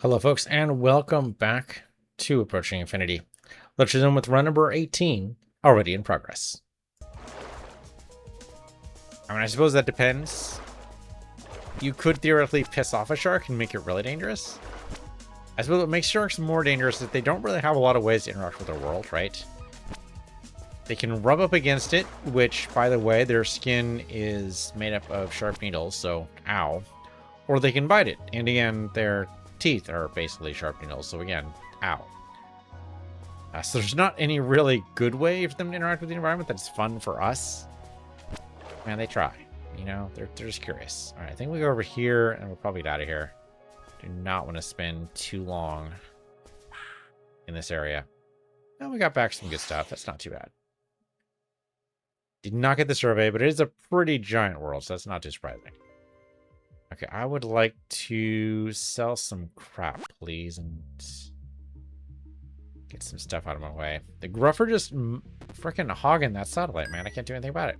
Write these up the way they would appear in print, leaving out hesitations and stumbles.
Hello, folks, and welcome back to Approaching Infinity. Let's resume with run number 18, already in progress. I mean, I suppose that depends. You could theoretically piss off a shark and make it really dangerous. I suppose what makes sharks more dangerous is that they don't really have a lot of ways to interact with their world, right? They can rub up against it, which, by the way, their skin is made up of sharp needles, so ow. Or they can bite it, and again, their teeth are basically sharp needles, so again, ow. So there's not any really good way for them to interact with the environment that's fun for us. Man, they try. You know, they're just curious. All right, I think we go over here, and we'll probably get out of here. Do not want to spend too long in this area. And we got back some good stuff. That's not too bad. Did not get the survey, but it is a pretty giant world, so that's not too surprising. Okay, I would like to sell some crap, please, and get some stuff out of my way. The Gruffer just freaking hogging that satellite, man. I can't do anything about it.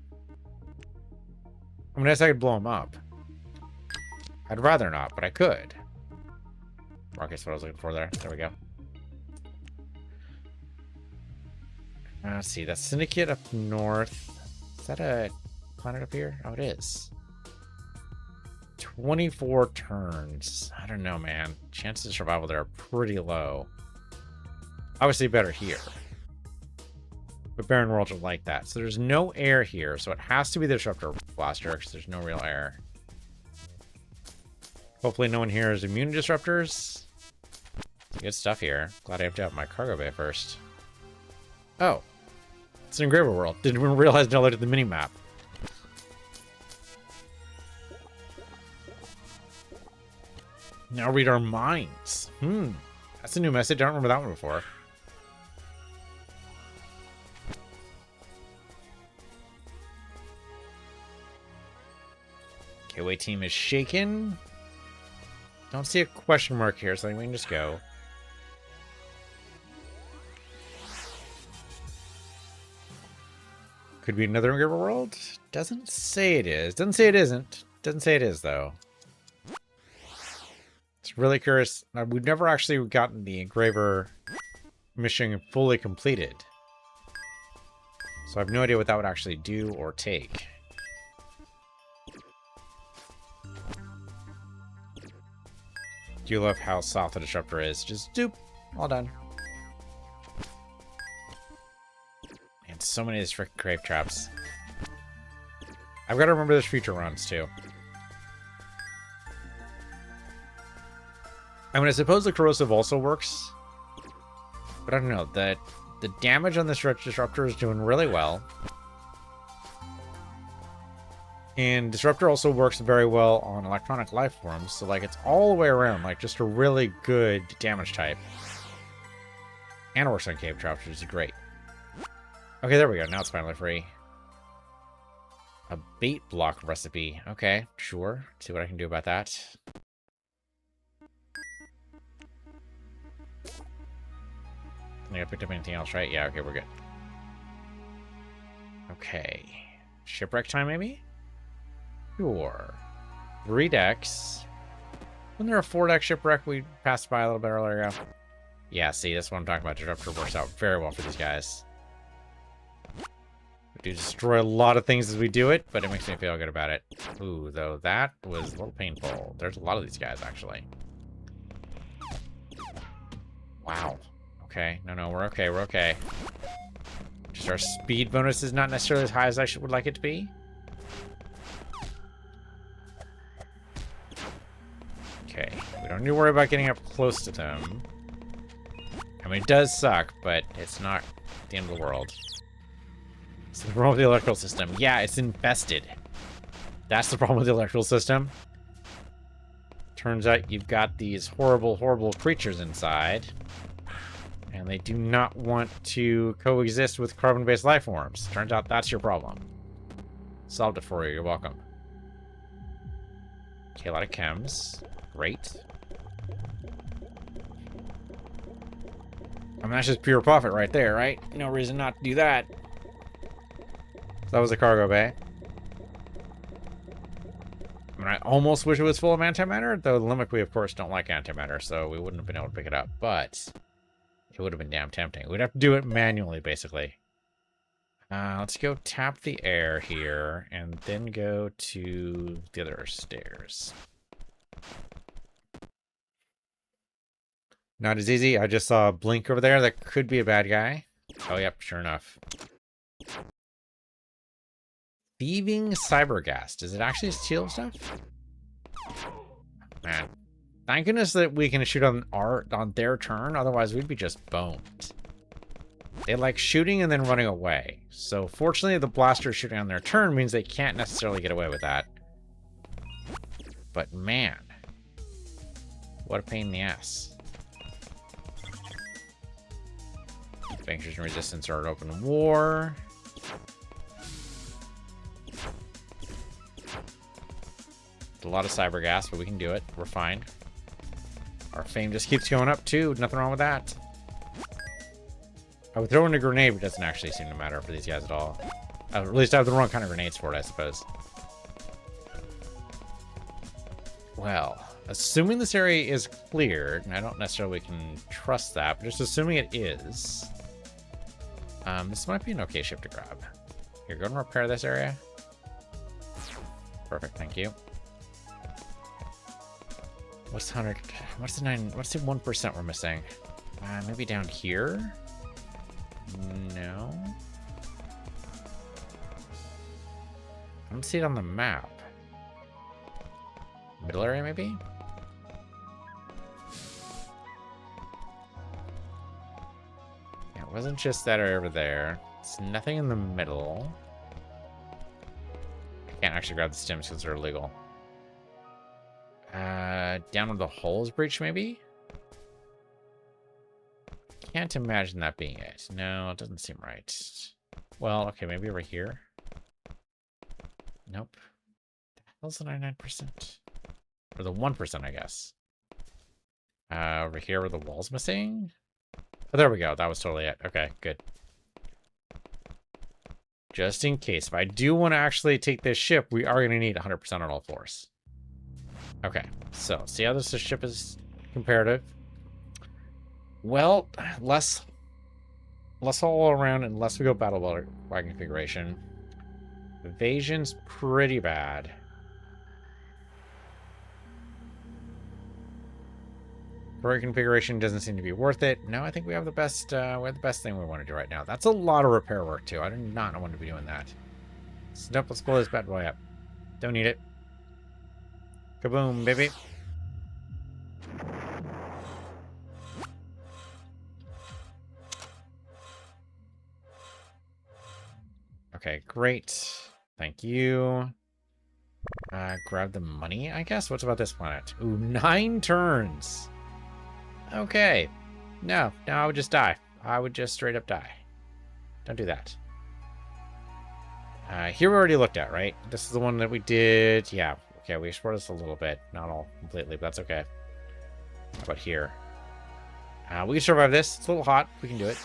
I mean, I guess I could blow him up. I'd rather not, but I could. Rocket's what I was looking for there. There we go. Let's see. That's Syndicate up north. Is that a planet up here? Oh, it is. 24 turns. I don't know, man. Chances of survival there are pretty low. Obviously better here. But barren worlds are like that. So there's no air here. So it has to be the Disruptor Blaster because there's no real air. Hopefully no one here is immune to disruptors. Good stuff here. Glad I have to have my cargo bay first. Oh. It's an engraver world. Didn't even realize until I looked at the mini-map. Now read our minds. That's a new message. I don't remember that one before. KOA team is shaken. Don't see a question mark here, so I think we can just go. Could be another engraver world. Doesn't say it is. Doesn't say it isn't. Doesn't say it is, though. It's really curious. We've never actually gotten the engraver mission fully completed. So I have no idea what that would actually do or take. Do you love how soft the disruptor is? Just doop. All done. And so many of these freaking crave traps. I've got to remember those future runs too. I mean, I suppose the corrosive also works, but I don't know. The damage on this disruptor is doing really well. And disruptor also works very well on electronic life forms, so like it's all the way around, like just a really good damage type. And it works on cave traps, which is great. Okay, there we go. Now it's finally free. A bait block recipe. Okay, sure. See what I can do about that. I think I picked up anything else, right? Yeah, okay, we're good. Okay. Shipwreck time, maybe? Sure. 3 decks. Wasn't there a 4-deck shipwreck we passed by a little bit earlier ago? Yeah, see, that's what I'm talking about. Disruptor works out very well for these guys. We do destroy a lot of things as we do it, but it makes me feel good about it. Ooh, though, that was a little painful. There's a lot of these guys, actually. Wow. Okay. No, we're okay. We're okay. Just our speed bonus is not necessarily as high as I would like it to be. Okay. We don't need to worry about getting up close to them. I mean, it does suck, but it's not the end of the world. So the problem with the electrical system. Yeah, it's infested. That's the problem with the electrical system. Turns out you've got these horrible, horrible creatures inside. And they do not want to coexist with carbon-based life forms. Turns out that's your problem. Solved it for you. You're welcome. Okay, a lot of chems. Great. I mean, that's just pure profit right there, right? No reason not to do that. So that was the cargo bay. I mean, I almost wish it was full of antimatter, though the Limerick, we of course don't like antimatter, so we wouldn't have been able to pick it up, but it would have been damn tempting. We'd have to do it manually, basically. Let's go tap the air here, and then go to the other stairs. Not as easy. I just saw a blink over there. That could be a bad guy. Oh, yep, sure enough. Thieving cybergas. Does it actually steal stuff? Man. Thank goodness that we can shoot on their turn. Otherwise, we'd be just boned. They like shooting and then running away. So fortunately, the blaster shooting on their turn means they can't necessarily get away with that. But man, what a pain in the ass. Bankers and resistance are at open war. It's a lot of cyber gas, but we can do it. We're fine. Our fame just keeps going up too. Nothing wrong with that. I would throw in a grenade, but it doesn't actually seem to matter for these guys at all. At least I have the wrong kind of grenades for it, I suppose. Well, assuming this area is cleared, and I don't necessarily can trust that, but just assuming it is, this might be an okay ship to grab. Here, go and repair this area. Perfect, thank you. What's the 100? What's the 1% we're missing? Maybe down here? No. I don't see it on the map. Middle area, maybe? Yeah, it wasn't just that area over there. It's nothing in the middle. I can't actually grab the stems because they're illegal. Down where the hole is breached, maybe? Can't imagine that being it. No, it doesn't seem right. Well, okay, maybe over here. Nope. The hell's the 99%? Or the 1%, I guess. Over here where the wall's missing? Oh, there we go. That was totally it. Okay, good. Just in case. If I do want to actually take this ship, we are going to need 100% on all floors. Okay, so see how this ship is comparative? Well, less all around unless we go battle wagon configuration. Evasion's pretty bad. Current configuration doesn't seem to be worth it. No, I think we have the best thing we want to do right now. That's a lot of repair work too. I do not want to be doing that. So nope, let's blow this bad boy up. Don't need it. Kaboom, baby. Okay, great. Thank you. Grab the money, I guess? What's about this planet? Ooh, 9 turns. Okay. No, I would just die. I would just straight up die. Don't do that. Here we already looked at, right? This is the one that we did. Yeah. Okay, we explored this a little bit. Not all completely, but that's okay. How about here? We can survive this. It's a little hot. We can do it.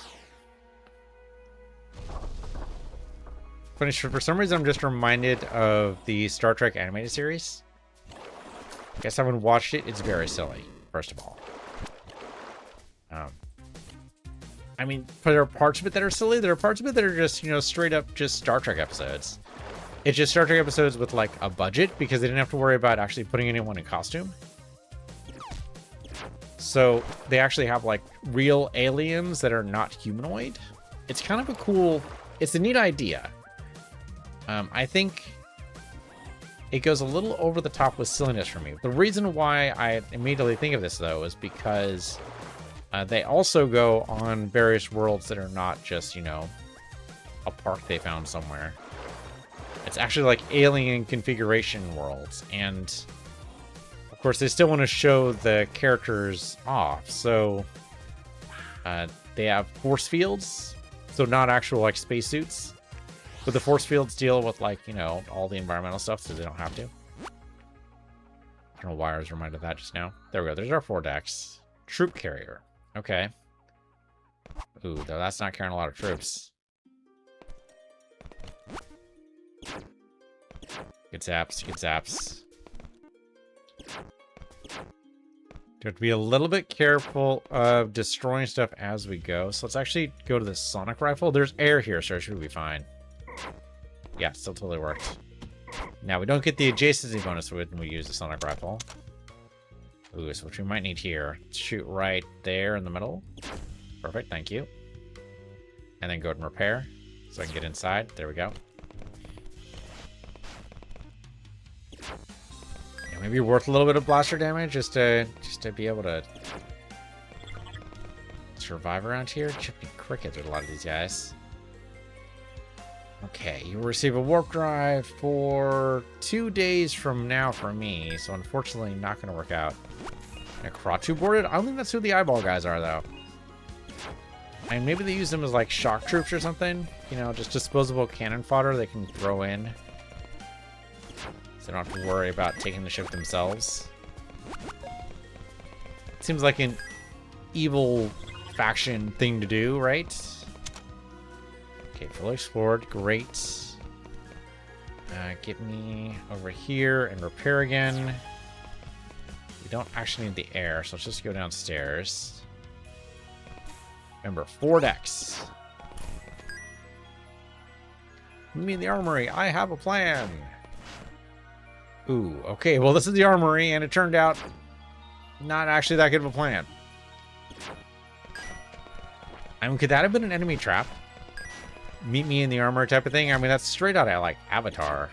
Funny, for some reason, I'm just reminded of the Star Trek animated series. Guess I haven't watched it. It's very silly, first of all. I mean, there are parts of it that are silly. There are parts of it that are just, you know, straight up just Star Trek episodes. It's just Star Trek episodes with, like, a budget because they didn't have to worry about actually putting anyone in costume. So they actually have, like, real aliens that are not humanoid. It's kind of a cool... It's a neat idea. I think it goes a little over the top with silliness for me. The reason why I immediately think of this, though, is because they also go on various worlds that are not just, you know, a park they found somewhere. It's actually like alien configuration worlds. And, of course, they still want to show the characters off. So they have force fields. So not actual, like, spacesuits. But the force fields deal with, like, you know, all the environmental stuff, so they don't have to. I don't know why I was reminded of that just now. There we go. There's our 4 decks. Troop carrier. Okay. Ooh, though that's not carrying a lot of troops. Good zaps. Good zaps. You have to be a little bit careful of destroying stuff as we go. So let's actually go to the sonic rifle. There's air here, so it should be fine. Yeah, still totally worked. Now, we don't get the adjacency bonus when we use the sonic rifle. Ooh, so what we might need here. Shoot right there in the middle. Perfect, thank you. And then go ahead and repair, so I can get inside. There we go. Yeah, maybe worth a little bit of blaster damage just to be able to survive around here. Chippy cricket with a lot of these guys. Okay, you will receive a warp drive for 2 days from now for me, so unfortunately not going to work out. Necratu boarded? I don't think that's who the IBOL guys are, though. And maybe they use them as, like, shock troops or something. You know, just disposable cannon fodder they can throw in. So they don't have to worry about taking the ship themselves. Seems like an evil faction thing to do, right? Okay, fully explored. Great. Get me over here and repair again. We don't actually need the air, so let's just go downstairs. Remember, 4 decks. Me in the armory. I have a plan. Ooh, okay. Well, this is the armory, and it turned out not actually that good of a plan. I mean, could that have been an enemy trap? Meet me in the armor type of thing? I mean, that's straight out of, like, Avatar.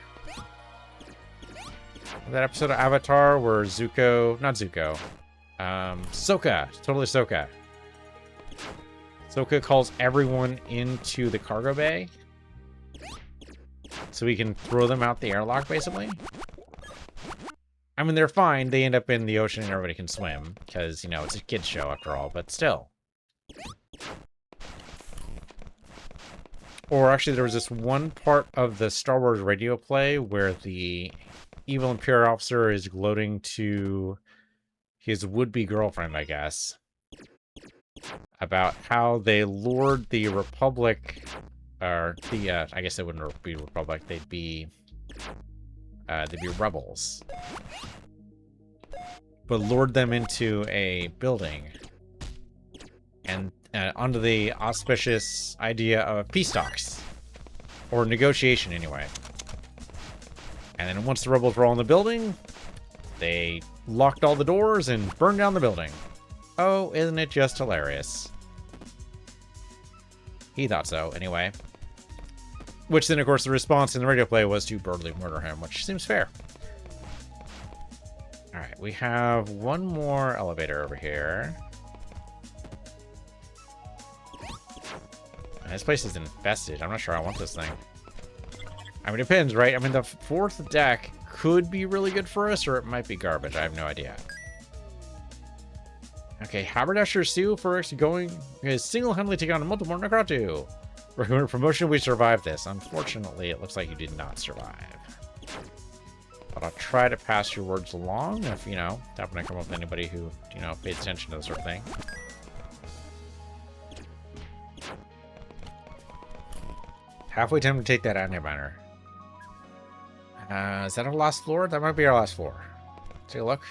That episode of Avatar where Zuko... Not Zuko. Sokka. Totally Sokka. Sokka calls everyone into the cargo bay. So we can throw them out the airlock, basically. I mean, they're fine. They end up in the ocean and everybody can swim. Because, you know, it's a kid's show after all. But still. Or actually, there was this one part of the Star Wars radio play where the evil Imperial officer is gloating to his would-be girlfriend, I guess, about how they lured the Republic, or the, I guess they wouldn't be Republic, they'd be rebels, but lured them into a building and under the auspicious idea of peace talks, or negotiation anyway. And then once the rebels were all in the building, they locked all the doors and burned down the building. Oh, isn't it just hilarious? He thought so, anyway. Which then, of course, the response in the radio play was to brutally murder him, which seems fair. Alright, we have one more elevator over here. And this place is infested. I'm not sure I want this thing. I mean, it depends, right? I mean, the 4th deck could be really good for us, or it might be garbage. I have no idea. Okay, Haberdasher Sue first going is single-handedly taking on multiple Necratu. Recommended promotion, we survived this. Unfortunately, it looks like you did not survive. But I'll try to pass your words along if, you know, happen to come up with anybody who, you know, pays attention to this sort of thing. Halfway time to take that anti-banner. Is that our last floor? That might be our last floor. Take a look.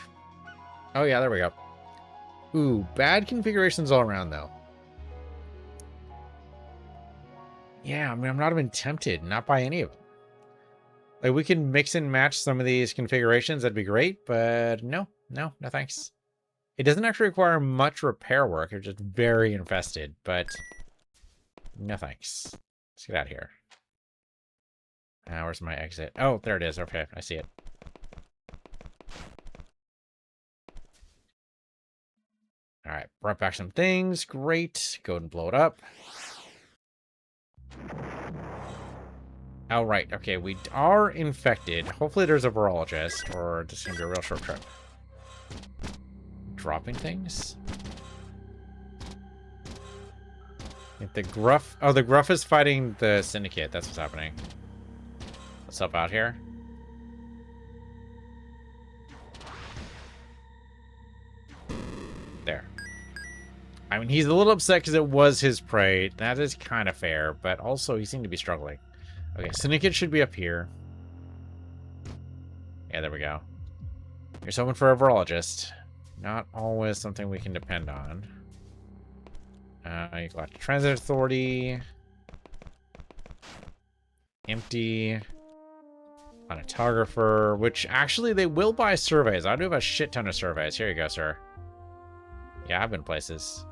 Oh, yeah, there we go. Ooh, bad configurations all around, though. Yeah, I mean, I'm not even tempted. Not by any of them. Like, we can mix and match some of these configurations. That'd be great, but no, thanks. It doesn't actually require much repair work. It's just very infested, but no thanks. Let's get out of here. Where's my exit? Oh, there it is. Okay, I see it. All right, brought back some things. Great. Go ahead and blow it up. Oh, right. Okay, we are infected. Hopefully there's a virologist, or just gonna be a real short trip. Dropping things? If the Gruff... Oh, the Gruff is fighting the Syndicate. That's what's happening. Let's help out here. There. I mean, he's a little upset because it was his prey. That is kind of fair, but also he seemed to be struggling. Okay, Syndicate should be up here. Yeah, there we go. Here's hoping for a virologist. Not always something we can depend on. You got Transit Authority. Empty. Photographer, which actually they will buy surveys. I do have a shit ton of surveys. Here you go, sir. Yeah, I've been places.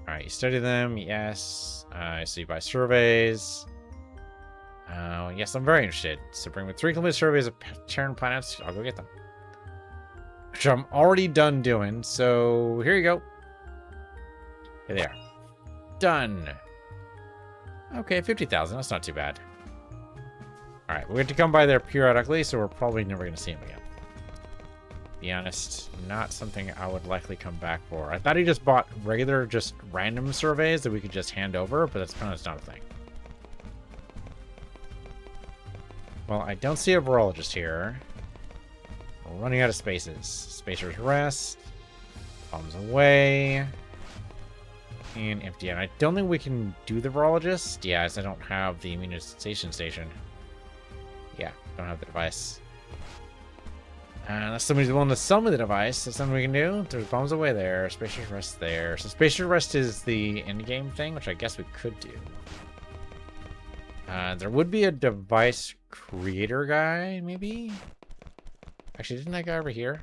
Alright, you study them. Yes. So you buy surveys. Yes, I'm very interested. So bring me 3 complete surveys of Terran planets. I'll go get them. Which I'm already done doing. So here you go. Here they are. Done. Okay, 50,000. That's not too bad. Alright, we're going to come by there periodically, so we're probably never going to see him again. Be honest, not something I would likely come back for. I thought he just bought regular, just random surveys that we could just hand over, but that's kind of not a thing. Well, I don't see a virologist here. We're running out of spaces. Spacers Rest. Bombs away. And empty. And I don't think we can do the virologist. Yeah, as I don't have the immunization station. Yeah, don't have the device. Unless somebody's willing to sell me the device, that's something we can do. There's bombs away there. Spacers Rest there. So Spacers Rest is the end-game thing, which I guess we could do. There would be a device creator guy, maybe? Actually, didn't that guy over here?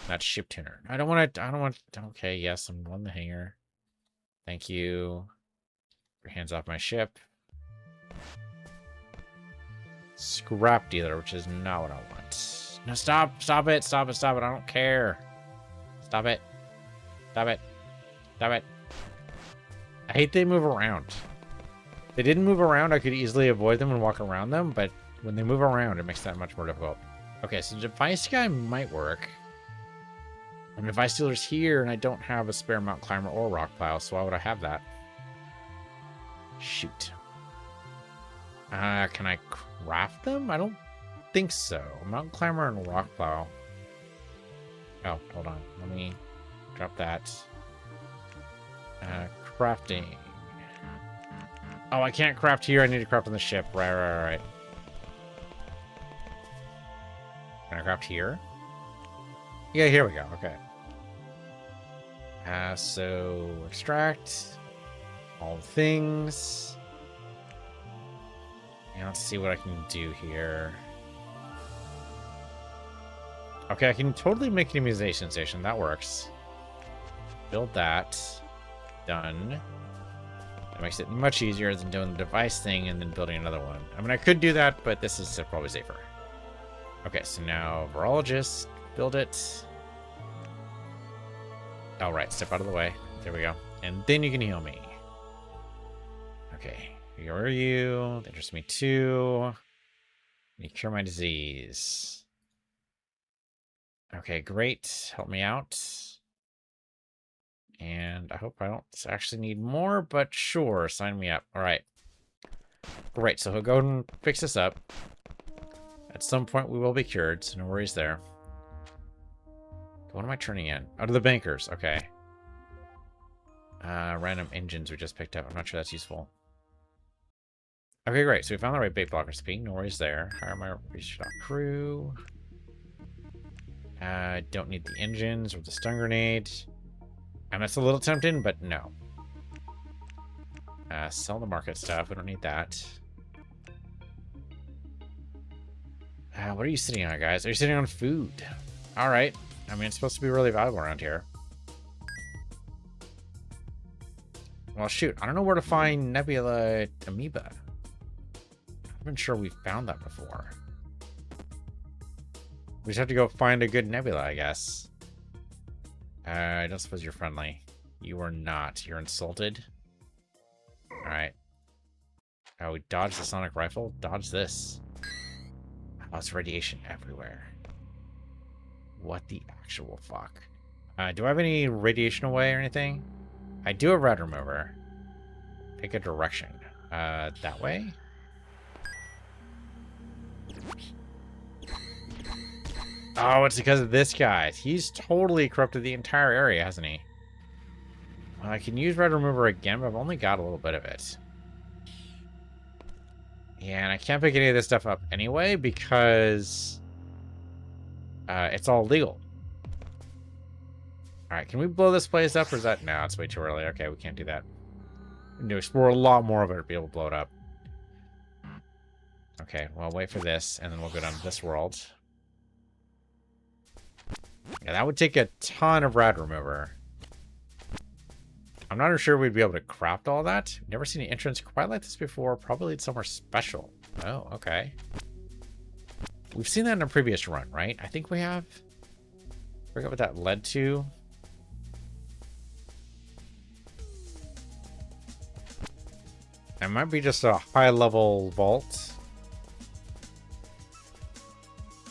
That's ship tuner. I don't want to, okay, yes, I'm on the hangar. Thank you. Your hands off my ship. Scrap dealer, which is not what I want. No, stop it, I don't care. Stop it. I hate they move around. If they didn't move around, I could easily avoid them and walk around them, but when they move around, it makes that much more difficult. Okay, so device guy might work. And device dealer's here, and I don't have a spare mountain climber or rock plow, so why would I have that? Shoot. Can I craft them? I don't think so. Mountain climber and rock plow. Oh, hold on. Let me drop that. Crafting. Oh, I can't craft here. I need to craft on the ship. Right. Can I craft here? Yeah, here we go. Okay. So extract all things. And let's see what I can do here. Okay, I can totally make an immunization station. That works. Build that. Done. That makes it much easier than doing the device thing and then building another one. I mean, I could do that, but this is probably safer. Okay, so now virologist, build it. All right, step out of the way. There we go. And then you can heal me. Okay, where are you? That interests me too. You cure my disease. Okay, great. Help me out. And I hope I don't actually need more, but sure, sign me up. All right. Great, so he'll go and fix this up. At some point, we will be cured, so no worries there. What am I turning in? Oh, to the bankers. Okay. Random engines we just picked up. I'm not sure that's useful. Okay, great. So we found the right bait block recipe. No worries there. Hire my research crew. Don't need the engines or the stun grenade. And that's a little tempting, but no. Sell the market stuff. We don't need that. What are you sitting on, guys? Are you sitting on food? All right. I mean, it's supposed to be really valuable around here. Well, shoot. I don't know where to find Nebula Amoeba. I'm not sure we've found that before. We just have to go find a good nebula, I guess. I don't suppose you're friendly. You are not. You're insulted. Alright. Oh, we dodged the sonic rifle. Dodge this. Oh, it's radiation everywhere. What the actual fuck? Do I have any radiation away or anything? I do have rad remover. Pick a direction. That way? Oh, it's because of this guy. He's totally corrupted the entire area, hasn't he? Well, I can use rad remover again, but I've only got a little bit of it. Yeah, and I can't pick any of this stuff up anyway because it's all legal. Alright, can we blow this place up, or is that... No, it's way too early. Okay, we can't do that. We need to explore a lot more of it to be able to blow it up. Okay, well, wait for this, and then we'll go down to this world. Yeah, that would take a ton of rad remover. I'm not sure we'd be able to craft all that. Never seen an entrance quite like this before. Probably it's somewhere special. Oh, okay. We've seen that in a previous run, right? I think we have. I forget what that led to. It might be just a high-level vault.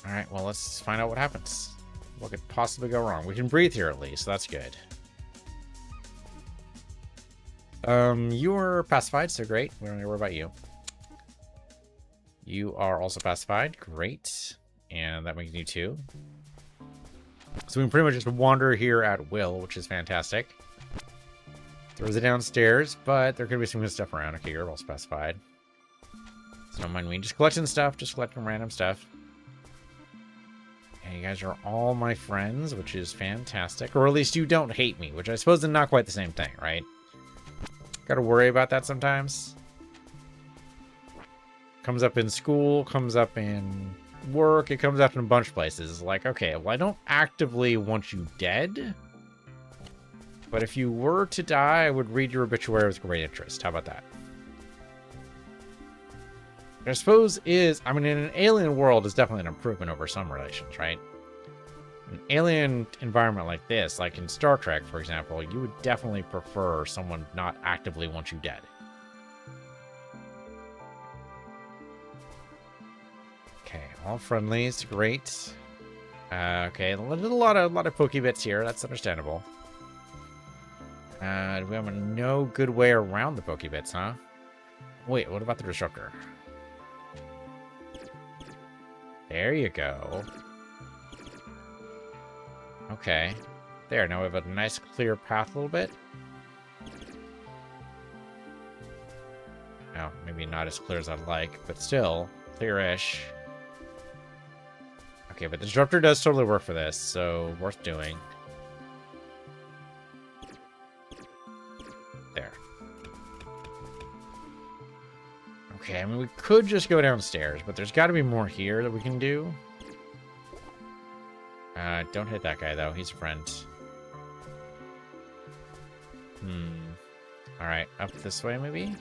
Alright, well, let's find out what happens. What could possibly go wrong? We can breathe here at least, so that's good. You are pacified, so great. We don't need to worry about you. You are also pacified. Great. And that makes you 2. So we can pretty much just wander here at will, which is fantastic. There's a downstairs, but there could be some good stuff around. Okay, you're all specified. So don't mind me. Just collecting stuff. Just collecting random stuff. And you guys are all my friends, which is fantastic. Or at least you don't hate me, which I suppose is not quite the same thing, right? Gotta worry about that sometimes. Comes up in school, comes up in work, it comes up in a bunch of places. It's like, okay, well, I don't actively want you dead. But if you were to die, I would read your obituary with great interest. How about that? I suppose is, I mean, in an alien world is definitely an improvement over some relations, right? An alien environment like this, like in Star Trek, for example, you would definitely prefer someone not actively want you dead. Okay, all friendlies, great. Okay, a lot of Pokebits here. That's understandable. We have no good way around the Pokebits, huh? Wait, what about the Disruptor? There you go. Okay. There, now we have a nice clear path a little bit. Oh, maybe not as clear as I'd like, but still clear-ish. Okay, but the Disruptor does totally work for this, so worth doing. There. Okay, I mean, we could just go downstairs, but there's got to be more here that we can do. Don't hit that guy, though. He's a friend. Alright, up this way, maybe?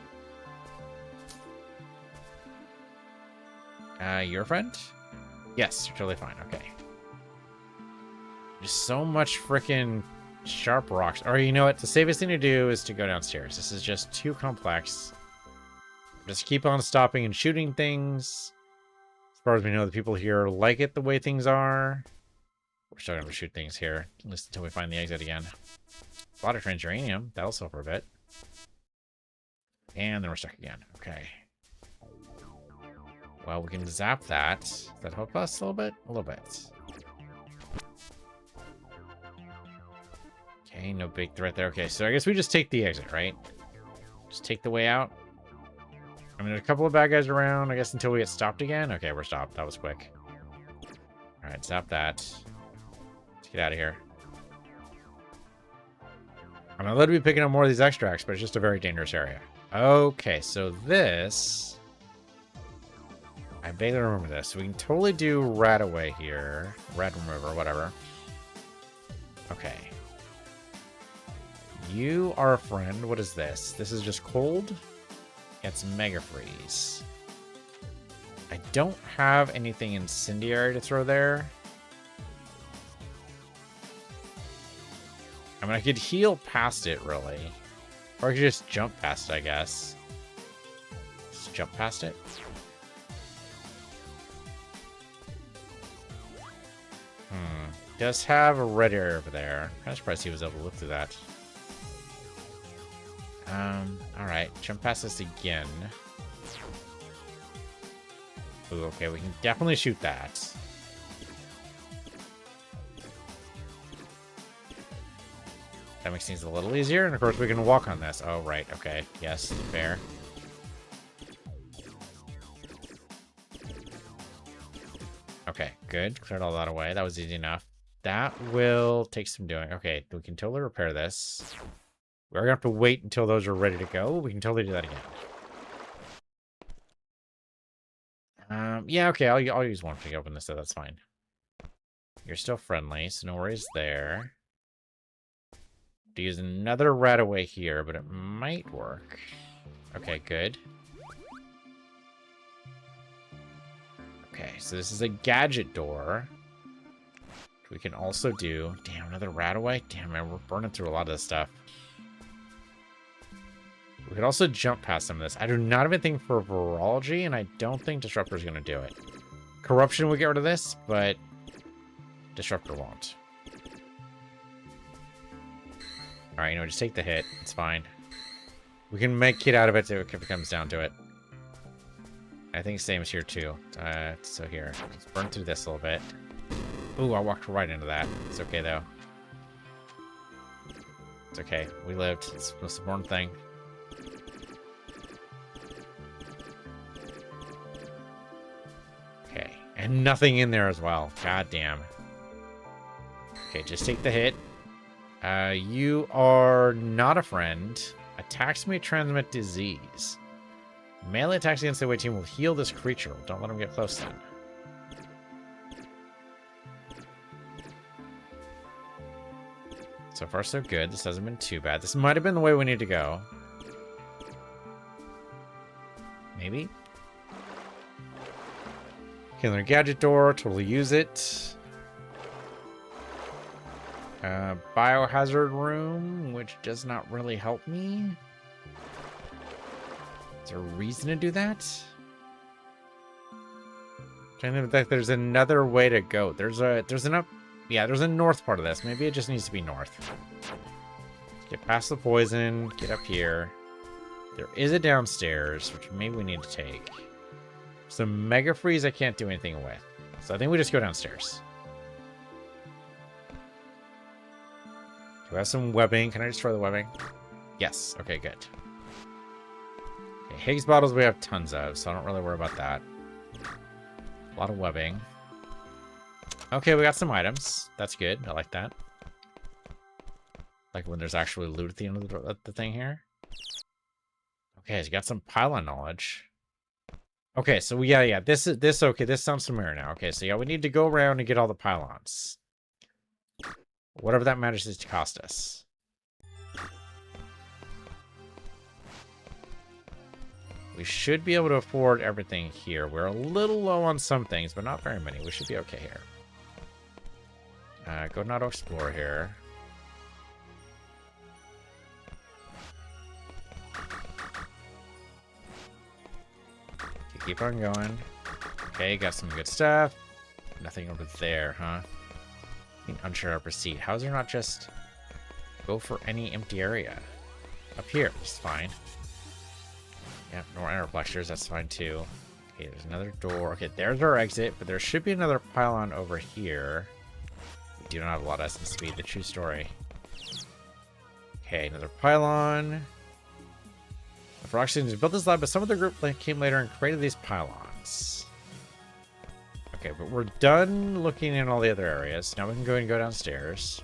Your friend? Yes, you're totally fine. Okay. There's so much freaking sharp rocks. Or you know what? The safest thing to do is to go downstairs. This is just too complex. Just keep on stopping and shooting things. As far as we know, the people here like it the way things are. We're still going to shoot things here, at least until we find the exit again. A lot of transuranium. That'll sell for a bit. And then we're stuck again. Okay. Well, we can zap that. Does that help us a little bit? A little bit. Okay, no big threat there. Okay, so I guess we just take the exit, right? Just take the way out. I mean, there's a couple of bad guys around, I guess, until we get stopped again. Okay, we're stopped. That was quick. All right, zap that. Let's get out of here. I'm allowed to be picking up more of these extracts, but it's just a very dangerous area. Okay, so this... I vaguely remember this. So we can totally do rat away here. Rat remover, whatever. Okay. You are a friend. What is this? This is just cold? It's Mega Freeze. I don't have anything incendiary to throw there. I mean, I could heal past it, really. Or I could just jump past it, I guess. Just jump past it. Does have a red area over there. I'm surprised he was able to look through that. Alright. Jump past this again. Ooh, okay, we can definitely shoot that. That makes things a little easier, and of course we can walk on this. Oh, right, okay. Yes, fair. Okay, good. Cleared all that away. That was easy enough. that will take some doing. Okay, we can totally repair this. We're gonna have to wait until those are ready to go. We can totally do that again. Yeah, okay, I'll use one to open this, so that's fine. You're still friendly, so no worries there. To use another rat away here, but it might work. Okay, good. Okay, so this is a gadget door. We can also do... Damn, another rat away? Damn, man, we're burning through a lot of this stuff. We could also jump past some of this. I do not have anything for virology, and I don't think Disruptor is going to do it. Corruption will get rid of this, but Disruptor won't. Alright, just take the hit. It's fine. We can make Kid out of it if it comes down to it. I think same as here, too. So here. Let's burn through this a little bit. Ooh, I walked right into that. It's okay, though. It's okay. We lived. It's the most important thing. Okay. And nothing in there as well. God damn. Okay, just take the hit. You are not a friend. Attacks may transmit disease. Melee attacks against the away team will heal this creature. Don't let him get close then. So far, so good. This hasn't been too bad. This might have been the way we need to go. Maybe? Killer gadget door. Totally use it. Biohazard room, which does not really help me. Is there a reason to do that? Trying to think there's another way to go. There's a north part of this. Maybe it just needs to be north. Let's get past the poison, get up here. There is a downstairs, which maybe we need to take. Some Mega Freeze I can't do anything with. So I think we just go downstairs. Do I have some webbing? Can I destroy the webbing? Yes. Okay, good. Okay, Higgs bottles we have tons of, so I don't really worry about that. A lot of webbing. Okay, we got some items. That's good. I like that. Like when there's actually loot at the end of the thing here. Okay, so you got some pylon knowledge. Okay, so yeah, okay, this sounds familiar now. Okay, so yeah, we need to go around and get all the pylons. Whatever that manages to cost us. We should be able to afford everything here. We're a little low on some things, but not very many. We should be okay here. Go not explore here. Okay, keep on going. Okay, got some good stuff. Nothing over there, huh? Unsure of receipt. How is there not just go for any empty area? Up here, it's fine. Yeah, no inner flexures, that's fine too. Okay, there's another door. Okay, there's our exit, but there should be another pylon over here. We do not have a lot of essence speed, the true story. Okay, another pylon. For oxygen to build this lab, but some of the group came later and created these pylons. Okay, but we're done looking in all the other areas. Now we can go and go downstairs.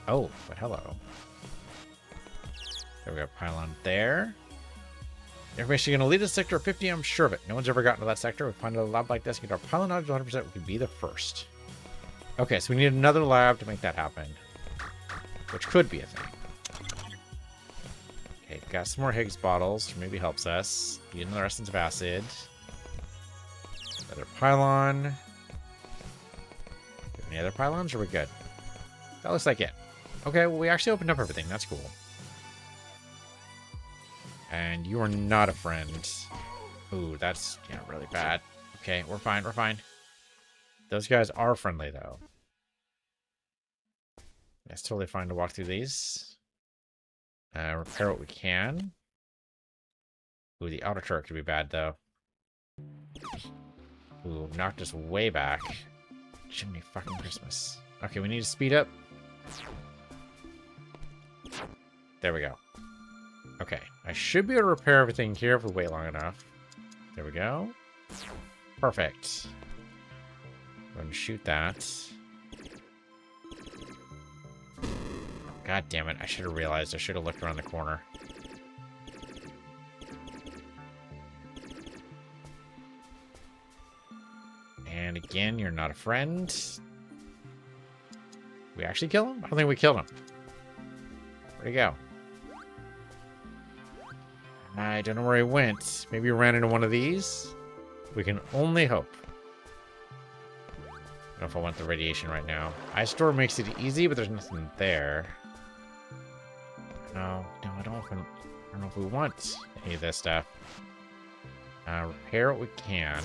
Oh, but hello. There we go, pylon there. Information going to lead us to sector 50, I'm sure of it. No one's ever gotten to that sector. We find a lab like this, get our pylon knowledge 100%, we could be the first. Okay, so we need another lab to make that happen. Which could be a thing. Okay, got some more Higgs bottles, which maybe helps us. Get another essence of acid. Another pylon. Do we have any other pylons, or are we good? That looks like it. Okay, well, we actually opened up everything. That's cool. And you are not a friend. Ooh, that's, yeah, really bad. Okay, we're fine, we're fine. Those guys are friendly, though. It's totally fine to walk through these. Repair what we can. Ooh, the auto turret could be bad, though. Ooh, knocked us way back. Jiminy fucking Christmas. Okay, we need to speed up. There we go. Okay, I should be able to repair everything here if we wait long enough. There we go. Perfect. Go ahead and shoot that. God damn it. I should have realized. I should have looked around the corner. And again, you're not a friend. We actually kill him? I don't think we killed him. Where'd he go? I don't know where he went. Maybe he ran into one of these? We can only hope. I don't know if I want the radiation right now. Ice Store makes it easy, but there's nothing there. No, I don't know if we want any of this stuff. Repair what we can.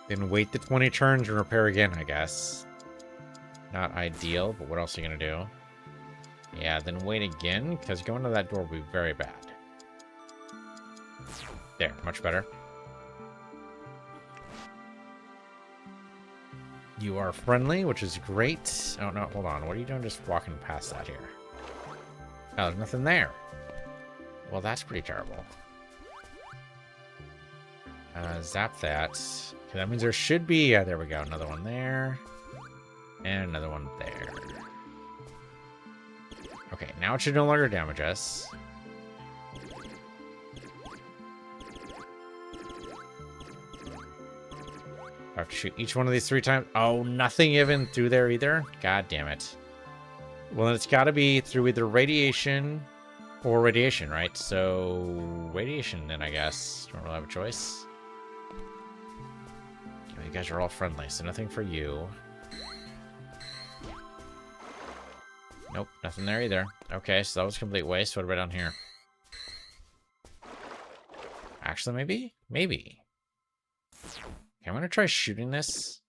Then wait the 20 turns and repair again, I guess. Not ideal, but what else are you going to do? Yeah, then wait again, because going to that door will be very bad. There, much better. You are friendly, which is great. Oh, no, hold on. What are you doing just walking past that here? Oh, there's nothing there. Well, that's pretty terrible. Zap that. Okay, that means there should be... Yeah, there we go. Another one there. And another one there. Okay, now it should no longer damage us. I have to shoot each one of these 3 times. Oh, nothing even through there either? God damn it. Well, it's got to be through either radiation or radiation, right? So, radiation then, I guess. Don't really have a choice. You guys are all friendly, so nothing for you. Nope, nothing there either. Okay, so that was a complete waste. What about down here? Actually, maybe? Maybe. Okay, I'm going to try shooting this.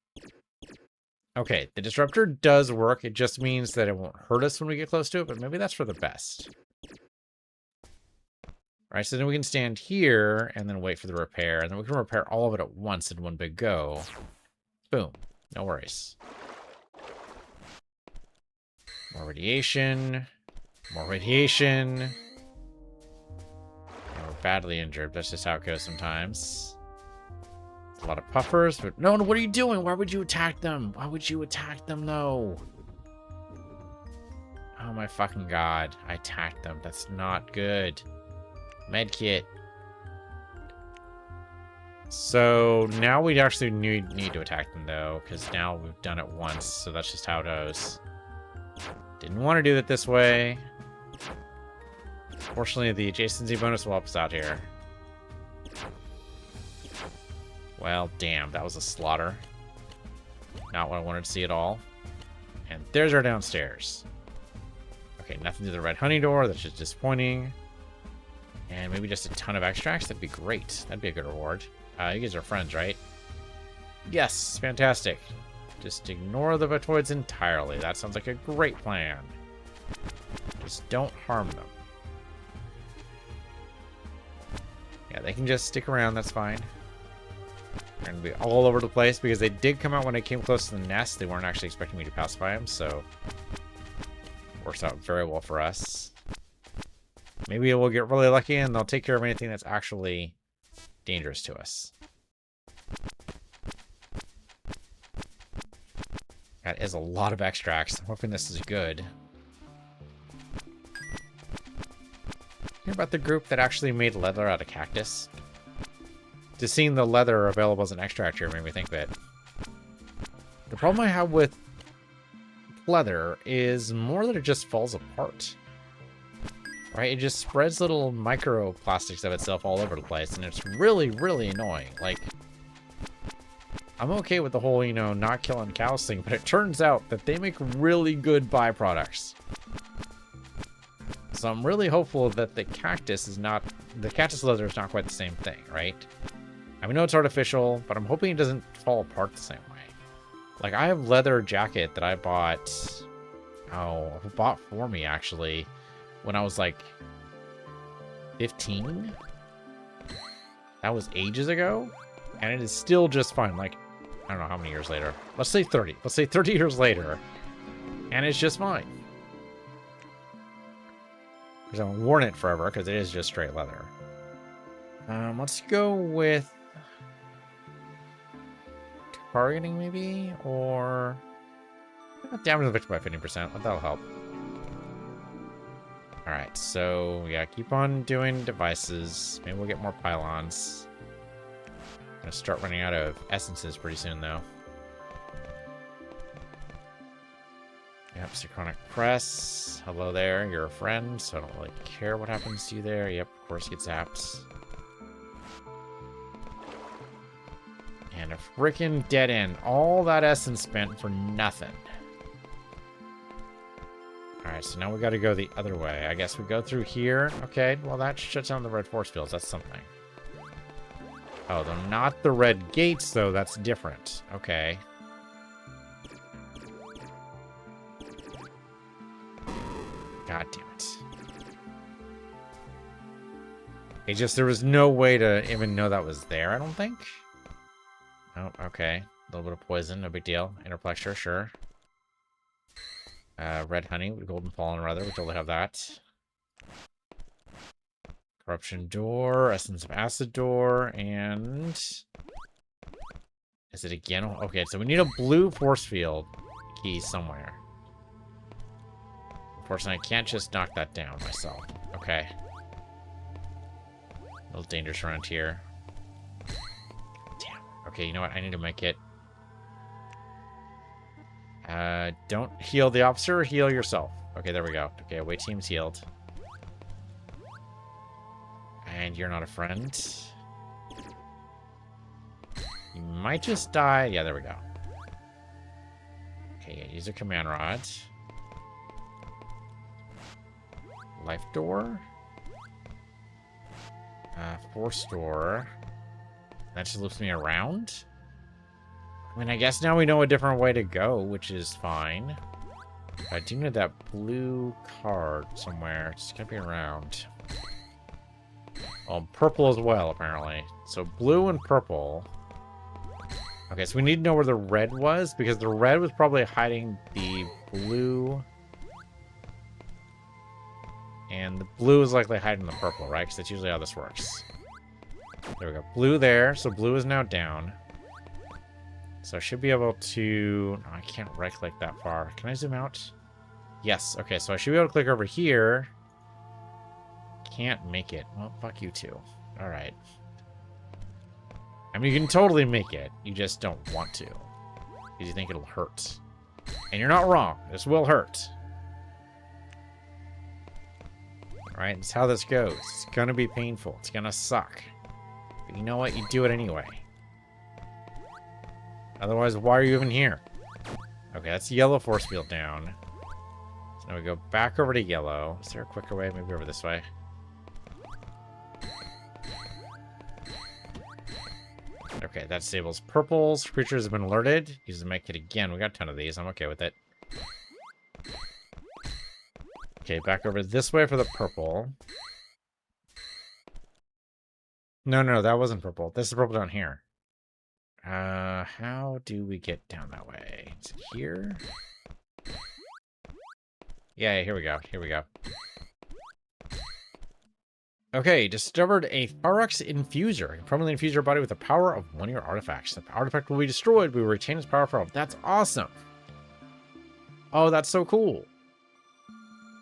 Okay, the disruptor does work. It just means that it won't hurt us when we get close to it, but maybe that's for the best. Right, so then we can stand here and then wait for the repair, and then we can repair all of it at once in one big go. Boom. No worries. More radiation. More radiation. And we're badly injured. That's just how it goes sometimes. A lot of puffers, but no, what are you doing? Why would you attack them? Why would you attack them, though? Oh my fucking god. I attacked them. That's not good. Medkit. So now we actually need to attack them, though, because now we've done it once, so that's just how it goes. Didn't want to do it this way. Fortunately, the adjacency bonus will help us out here. Well, damn, that was a slaughter. Not what I wanted to see at all. And there's our downstairs. Okay, nothing to the red honey door. That's just disappointing. And maybe just a ton of extracts. That'd be great. That'd be a good reward. You guys are friends, right? Yes, fantastic. Just ignore the Vitoids entirely. That sounds like a great plan. Just don't harm them. Yeah, they can just stick around. That's fine. They're going to be all over the place because they did come out when I came close to the nest. They weren't actually expecting me to pacify them, so works out very well for us. Maybe we'll get really lucky and they'll take care of anything that's actually dangerous to us. That is a lot of extracts. I'm hoping this is good. Hear about the group that actually made leather out of cactus? Just seeing the leather available as an extract here made me think of it. The problem I have with leather is more that it just falls apart. Right? It just spreads little microplastics of itself all over the place, and it's really, really annoying. Like, I'm okay with the whole, you know, not killing cows thing, but it turns out that they make really good byproducts. So I'm really hopeful that the cactus leather is not quite the same thing, right? I know it's artificial, but I'm hoping it doesn't fall apart the same way. Like, I have leather jacket that I bought for me, actually, when I was, like, 15? That was ages ago? And it is still just fine. Like, I don't know how many years later. Let's say 30. Let's say 30 years later. And it's just fine. Because I haven't worn it forever, because it is just straight leather. Let's go with targeting, maybe? Or Damage inflicted by 50%. That'll help. Alright, so yeah, keep on doing devices. Maybe we'll get more pylons. Gonna start running out of essences pretty soon, though. Yep, Synchronic Press. Hello there, you're a friend, so I don't really care what happens to you there. Yep, of course, get zapped. And a freaking dead end. All that essence spent for nothing. Alright, so now we gotta go the other way. I guess we go through here. Okay, well that shuts down the red force fields. That's something. Oh, they're not the red gates, though. That's different. Okay. God damn it. It just, there was no way to even know that was there, I don't think. Oh, okay. A little bit of poison, no big deal. Interplexure, sure. Red honey with golden pollen, rather. We totally have that. Corruption door, essence of acid door, and... Is it again? Okay, so we need a blue force field key somewhere. Unfortunately, I can't just knock that down myself. Okay. A little dangerous around here. Damn. Okay, you know what? I need to make it... don't heal the officer, heal yourself. Okay, there we go. Okay, away team's healed. And you're not a friend. You might just die. Yeah, there we go. Okay, yeah, use a command rod. Life door. Force door. That just loops me around. I mean, I guess now we know a different way to go, which is fine. I do need that blue card somewhere. It's gonna be around. Oh, purple as well, apparently. So blue and purple. Okay, so we need to know where the red was, because the red was probably hiding the blue. And the blue is likely hiding the purple, right? Because that's usually how this works. There we go. Blue there. So blue is now down. So I should be able to... No, I can't right-click that far. Can I zoom out? Yes. Okay, so I should be able to click over here. Can't make it. Well, fuck you too. All right. I mean, you can totally make it. You just don't want to. Because you think it'll hurt. And you're not wrong. This will hurt. Alright, that's how this goes. It's gonna be painful. It's gonna suck. But you know what? You do it anyway. Otherwise, why are you even here? Okay, that's yellow force field down. So now we go back over to yellow. Is there a quicker way? Maybe over this way. Okay, that disables purples. Creatures have been alerted. Use the med kit again. We got a ton of these. I'm okay with it. Okay, back over this way for the purple. No, that wasn't purple. This is purple down here. How do we get down that way? Is it here? Yeah, here we go. Here we go. Okay, discovered a Tharux infuser. You permanently infuse your body with the power of one of your artifacts. If the artifact will be destroyed, we will retain its power forever. That's awesome. Oh, that's so cool.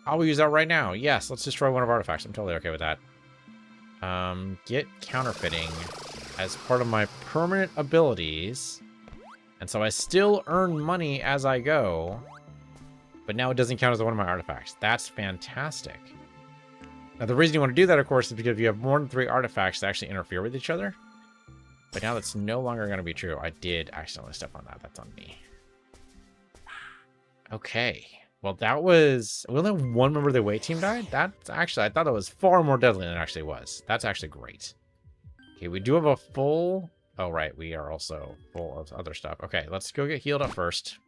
I will use that right now. Yes, let's destroy one of our artifacts. I'm totally okay with that. Get counterfeiting as part of my permanent abilities. And so I still earn money as I go. But now it doesn't count as one of my artifacts. That's fantastic. Now, the reason you want to do that, of course, is because you have more than 3 artifacts that actually interfere with each other. But now that's no longer going to be true. I did accidentally step on that. That's on me. Okay. Well, that was... We only have one member of the away team died? That's actually... I thought it was far more deadly than it actually was. That's actually great. Okay, we do have a full... Oh, right. We are also full of other stuff. Okay, let's go get healed up first.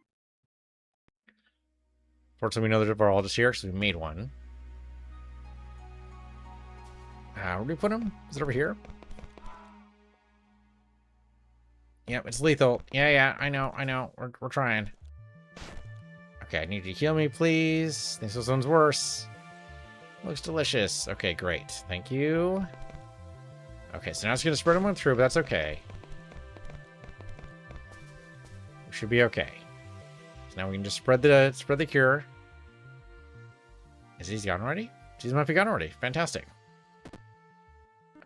Fortunately, we know there's a virologist here, because we made one. Where do we put him? Is it over here? Yep, it's lethal. Yeah, I know. We're trying. Okay, I need you to heal me, please. This one's worse. Looks delicious. Okay, great. Thank you. Okay, so now it's going to spread them through, but that's okay. We should be okay. So now we can just spread the cure. Is he gone already? These might be gone already. Fantastic.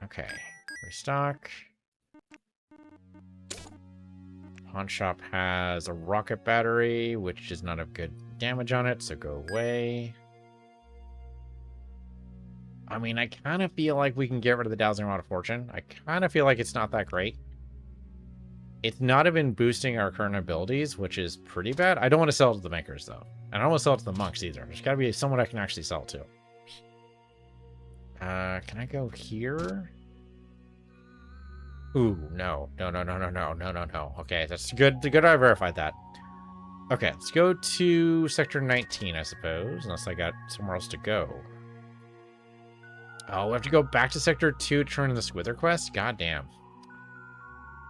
Okay. Restock. Pawn shop has a rocket battery, which does not have good damage on it, so go away. I mean, I kind of feel like we can get rid of the Dazzling Rod of Fortune. I kind of feel like it's not that great. It's not even boosting our current abilities, which is pretty bad. I don't want to sell it to the makers, though. And I don't want to sell it to the monks, either. There's got to be someone I can actually sell it to. Can I go here? Ooh, no. No. Okay, that's good. Good I verified that. Okay, let's go to Sector 19, I suppose. Unless I got somewhere else to go. Oh, we have to go back to Sector 2 to turn in this Wither quest? God damn.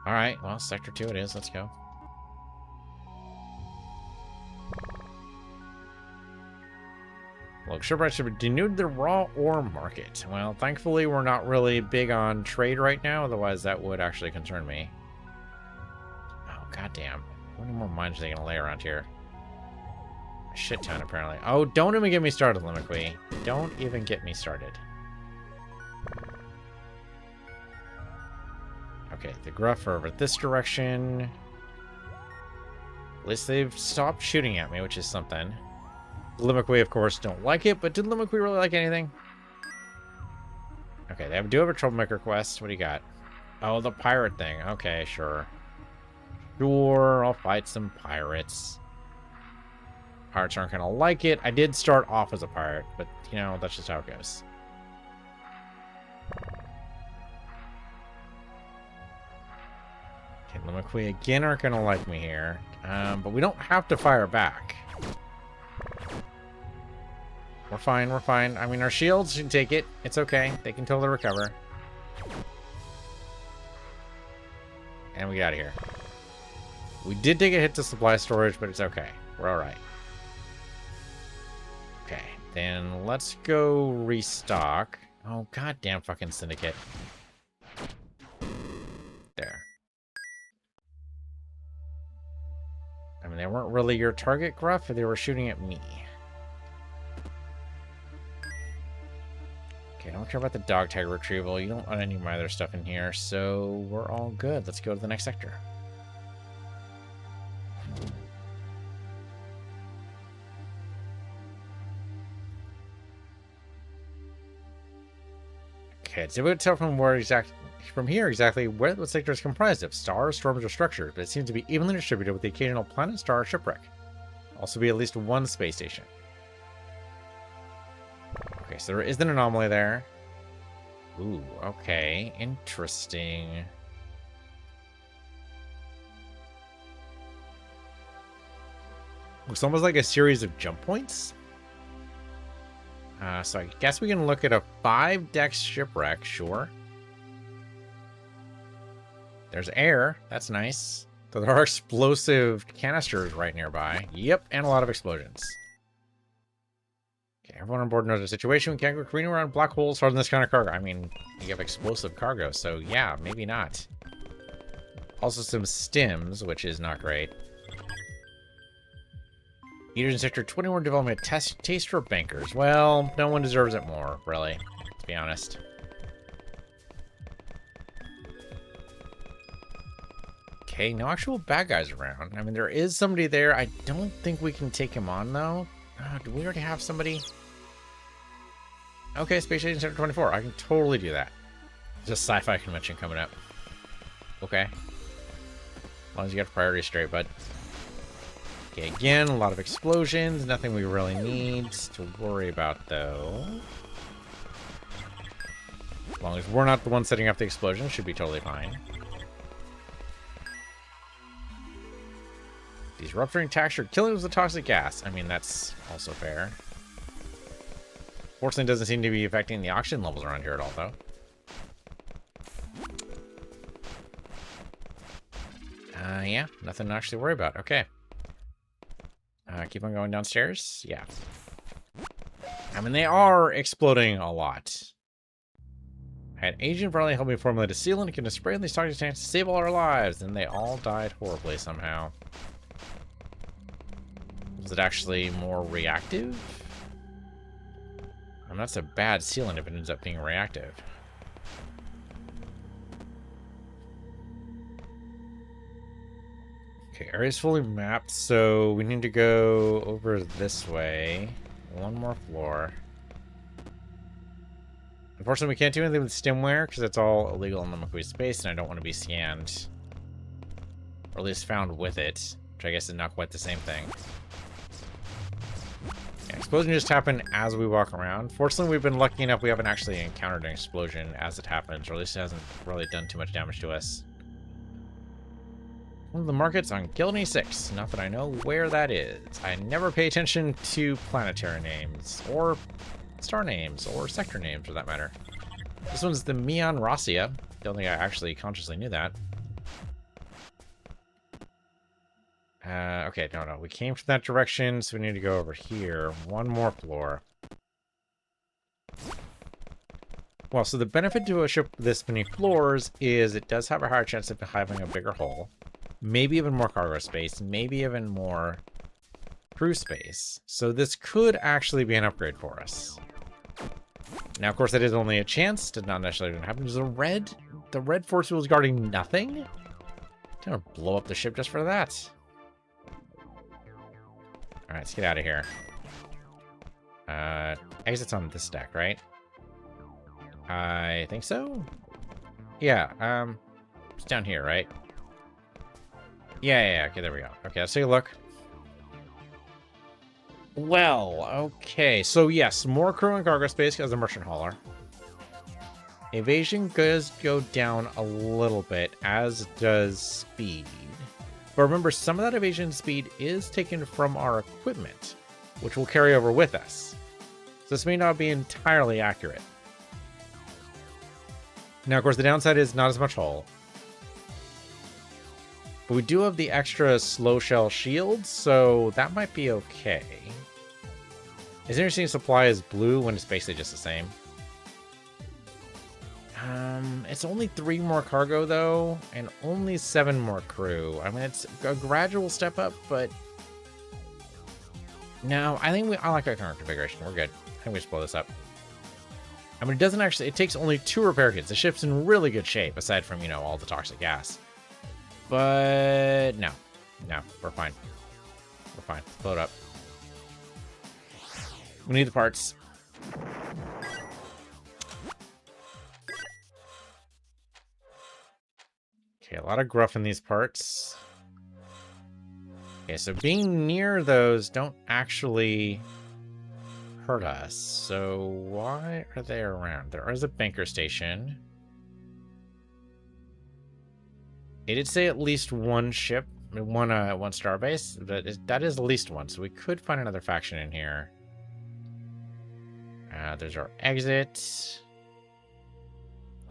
Alright, well, Sector 2 it is. Let's go. Look, shipwright should be denuded the raw ore market. Well, thankfully, we're not really big on trade right now. Otherwise, that would actually concern me. Oh, goddamn. How many more mines are they going to lay around here? A shit ton, apparently. Oh, don't even get me started, Limikwi. Don't even get me started. Okay, the Gruff are over this direction. At least they've stopped shooting at me, which is something. Limikwi, of course, don't like it, but did Limikwi really like anything? Okay, they do have a troublemaker quest. What do you got? Oh, the pirate thing. Okay, sure. Sure, I'll fight some pirates. Pirates aren't gonna like it. I did start off as a pirate, but, you know, that's just how it goes. Okay, Limikwi again aren't gonna like me here. But we don't have to fire back. We're fine, we're fine. I mean, our shields can take it. It's okay. They can totally recover. And we get out of here. We did take a hit to supply storage, but it's okay. We're alright. Okay, then let's go restock. Oh, goddamn fucking syndicate. There. I mean, they weren't really your target, Gruff, or they were shooting at me. Okay, I don't care about the dog tag retrieval. You don't want any of my other stuff in here, so we're all good. Let's go to the next sector. Okay, it's difficult to tell from here exactly what the sector is comprised of. Stars, storms, or structures, but it seems to be evenly distributed with the occasional planet, star, or shipwreck. Also be at least one space station. Okay, so there is an anomaly there. Ooh, okay. Interesting. Looks almost like a series of jump points. So I guess we can look at a 5-deck shipwreck, sure. There's air. That's nice. So there are explosive canisters right nearby. Yep, and a lot of explosions. Okay, everyone on board knows the situation. We can't go careening around black holes hard in this kind of cargo. I mean, you have explosive cargo, so yeah, maybe not. Also some stims, which is not great. Eaters in Sector 21 developing a taste for bankers. Well, no one deserves it more, really, to be honest. Okay, no actual bad guys around. I mean, there is somebody there. I don't think we can take him on, though. Do we already have somebody? Okay, Space Station Sector 24. I can totally do that. There's a sci-fi convention coming up. Okay. As long as you got priority straight, bud. Okay, again, a lot of explosions. Nothing we really need to worry about, though. As long as we're not the one setting up the explosion, should be totally fine. These rupturing attacks are killing with the toxic gas. I mean, that's also fair. Fortunately, doesn't seem to be affecting the oxygen levels around here at all, though. Yeah, nothing to actually worry about. Okay. Keep on going downstairs. Yeah. I mean, they are exploding a lot. I had Agent Bradley help me formulate a sealant and can spray in these toxic tanks to save all our lives. And they all died horribly somehow. Is it actually more reactive? That's a bad sealant if it ends up being reactive. Okay, area's fully mapped, so we need to go over this way. One more floor. Unfortunately, we can't do anything with stemware because it's all illegal in the McQueen space, and I don't want to be scanned. Or at least found with it, which I guess is not quite the same thing. Yeah, explosion just happened as we walk around. Fortunately, we've been lucky enough we haven't actually encountered an explosion as it happens, or at least it hasn't really done too much damage to us. One of the markets on Gildney 6. Not that I know where that is. I never pay attention to planetary names, or star names, or sector names for that matter. This one's the Mion Rossia. Don't think I actually consciously knew that. Okay, no. We came from that direction, so we need to go over here. One more floor. Well, so the benefit to a ship with this many floors is it does have a higher chance of having a bigger hull. Maybe even more cargo space, maybe even more crew space. So this could actually be an upgrade for us. Now, of course, that is only a chance. Did not necessarily happen. There's the red force field is guarding nothing? I'm gonna blow up the ship just for that. All right, let's get out of here. Exit's on this deck, right? I think so. Yeah, it's down here, right? Yeah, okay, there we go. Okay, let's take a look. Well, okay, so yes, more crew and cargo space as a merchant hauler. Evasion does go down a little bit, as does speed. But remember, some of that evasion speed is taken from our equipment, which will carry over with us. So this may not be entirely accurate. Now, of course, the downside is not as much hull. But we do have the extra slow shell shield, so that might be okay. It's interesting supply is blue when it's basically just the same. It's only 3 more cargo, though, and only 7 more crew. I mean, it's a gradual step up, but... No, I like our current configuration. We're good. I think we just blow this up. I mean, it doesn't actually... It takes only 2 repair kits. The ship's in really good shape, aside from, you know, all the toxic gas. But no, we're fine. We're fine. Blow it up. We need the parts. Okay, a lot of gruff in these parts. Okay, so being near those don't actually hurt us. So why are they around? There is a banker station. It did say at least one ship, one starbase, but that is at least one, so we could find another faction in here. There's our exit.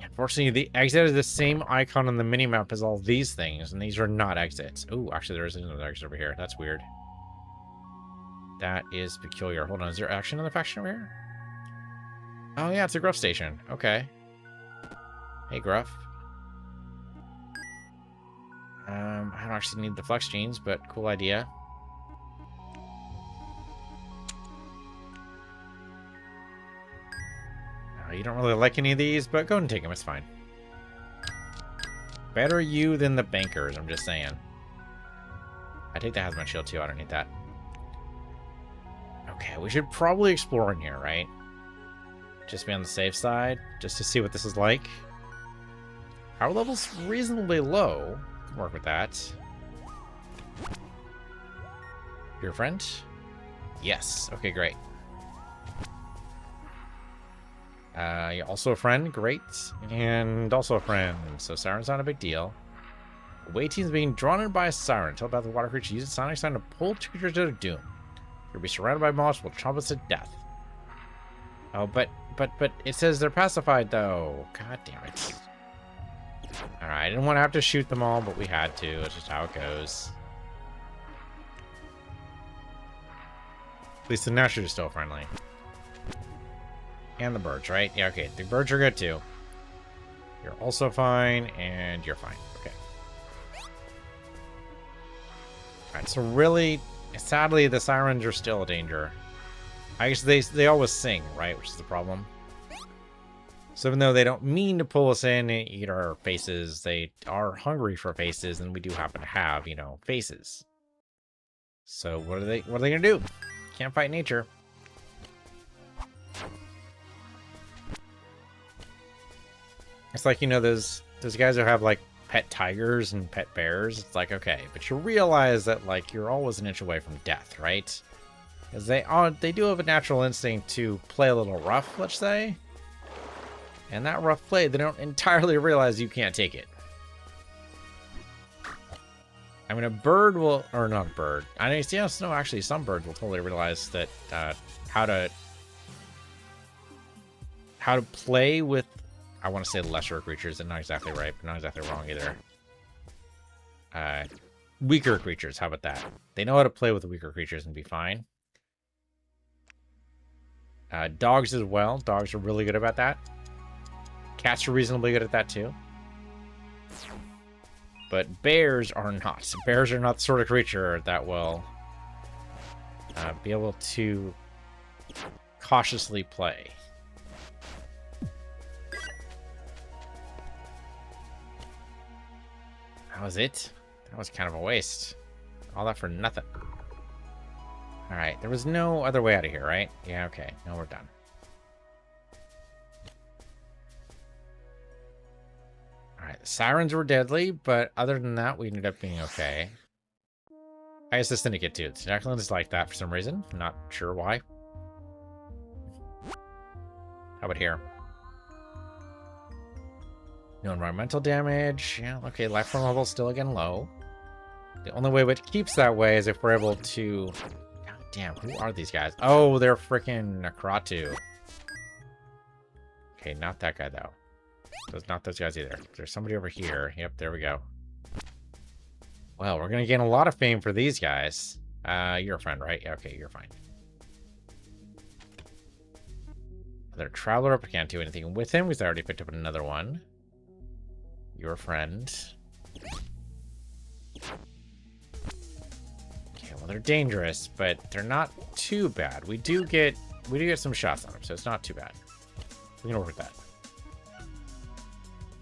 Unfortunately, the exit is the same icon on the minimap as all these things, and these are not exits. Oh, actually, there is another exit over here. That's weird. That is peculiar. Hold on, is there actually another faction over here? Oh, yeah, it's a Gruff station. Okay. Hey, Gruff. I don't actually need the flex genes, but cool idea. You don't really like any of these, but go ahead and take them. It's fine. Better you than the bankers, I'm just saying. I take the hazmat shield too. I don't need that. Okay, we should probably explore in here, right? Just be on the safe side, just to see what this is like. Power level's reasonably low. Can work with that. Your friend? Yes. Okay, great. You're also a friend, great. And also a friend, so Siren's not a big deal. Away team's being drawn in by a siren. Tell about the water creature uses sonic sign to pull two creatures to doom. You'll be surrounded by mobs will chomp us to death. Oh, but it says they're pacified though. God damn it. Alright, I didn't want to have to shoot them all, but we had to. It's just how it goes. At least the Nashers are still friendly. And the birds, right? Yeah, okay. The birds are good too. You're also fine, and you're fine. Okay. Alright, so really, Sadly, the sirens are still a danger. I guess they always sing, right? Which is the problem. So even though they don't mean to pull us in and eat our faces, they are hungry for faces, and we do happen to have, you know, faces. So what are they gonna do? Can't fight nature. It's like, you know, those guys who have like pet tigers and pet bears. It's like, okay, but you realize that like you're always an inch away from death, right? Because they do have a natural instinct to play a little rough, let's say. And that rough play, they don't entirely realize you can't take it. I mean, a bird will, or not a bird. I mean, yes, no, actually, some birds will totally realize that how to play with, I want to say lesser creatures, and not exactly right, but not exactly wrong either. Weaker creatures, how about that? They know how to play with the weaker creatures and be fine. Dogs as well. Dogs are really good about that. Cats are reasonably good at that too. But bears are not. Bears are not the sort of creature that will be able to cautiously play. That was it? That was kind of a waste. All that for nothing. Alright, there was no other way out of here, right? Yeah, okay. No, we're done. Alright, the sirens were deadly, but other than that, we ended up being okay. I guess the syndicate too. Jacqueline is like that for some reason. Not sure why. How about here? No environmental damage. Yeah, okay, life form level still again low. The only way it keeps that way is if we're able to... God damn, who are these guys? Oh, they're freaking Nakratu. Okay, not that guy though. Not those guys either. There's somebody over here. Yep, there we go. Well, we're gonna gain a lot of fame for these guys. You're a friend, right? Yeah, okay, you're fine. Another traveler up. I can't do anything with him because I already picked up another one. Your friend. Okay, well they're dangerous, but they're not too bad. We do get some shots on them, so it's not too bad. We can work with that.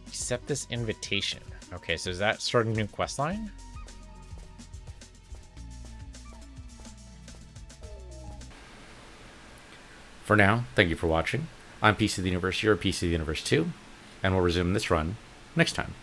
Accept this invitation. Okay, so is that starting a new quest line? For now, thank you for watching. I'm PC of the Universe, you're PC of the Universe 2, and we'll resume this run next time.